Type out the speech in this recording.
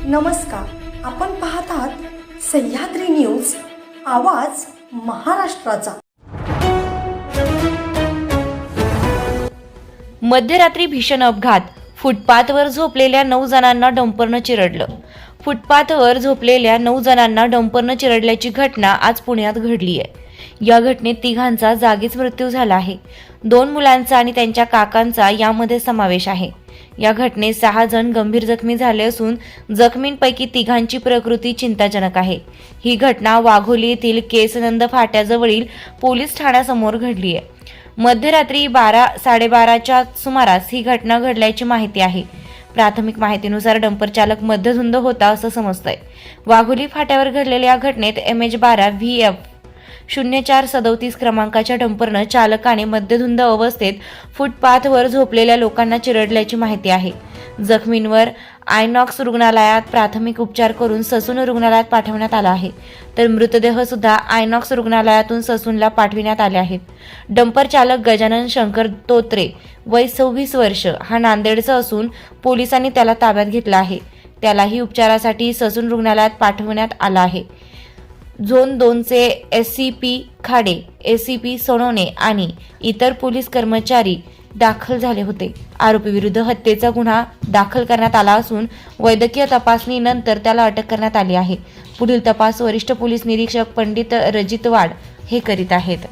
नमस्कार, आपण पाहत आहात सह्याद्री न्यूज, आवाज महाराष्ट्राचा। मध्यरात्री भीषण अपघात, फुटपाथवर झोपलेल्या 9 जणांना डंपरनं चिरडलं। फुटपाथवर झोपलेल्या 9 जणांना डंपरनं चिरडल्याची घटना आज पुण्यात घडली आहे। या घटनेत तिघांचा जागीच मृत्यू झाला आहे। 2 मुलांचा आणि त्यांच्या काकांचा यामध्ये समावेश आहे। या घटनेत 6 जण गंभीर जखमी झाले असून जखमींपैकी तिघांची प्रकृती चिंताजनक आहे। ही घटना वाघोली येथील केसनंद फाट्याजवळील पोलीस ठाण्यासमोर घडली आहे। मध्यरात्री 12:30च्या सुमारास ही घटना घडल्याची माहिती आहे। प्राथमिक माहितीनुसार डंपर चालक मध्यधुंद होता असं समजतंय। वाघोली फाट्यावर घडलेल्या या घटनेत MH12 VF 0437 क्रमांकाच्या डंपरनं चालकाने मध्यधुंद अवस्थेत फुटपाथवर झोपलेल्या लोकांना चिरडल्याची माहिती आहे। जखमींवर आयनॉक्स रुग्णालयात प्राथमिक उपचार करून ससून रुग्णालयात पाठवण्यात आला आहे, तर मृतदेह सुद्धा आयनॉक्स रुग्णालयातून ससूनला पाठविण्यात आले आहेत। डंपर चालक गजानन शंकर तोत्रे वय 26 वर्ष हा नांदेडचा असून पोलिसांनी त्याला ताब्यात घेतला आहे। त्यालाही उपचारासाठी ससून रुग्णालयात पाठवण्यात आला आहे। झोन 2चे SCP खाडे, ACP सोनवणे आणि इतर पोलीस कर्मचारी दाखल झाले होते। आरोपीविरुद्ध हत्येचा गुन्हा दाखल करण्यात आला असून वैद्यकीय तपासणीनंतर त्याला अटक करण्यात आली आहे। पुढील तपास वरिष्ठ पोलीस निरीक्षक पंडित रजितवाड हे करीत आहेत।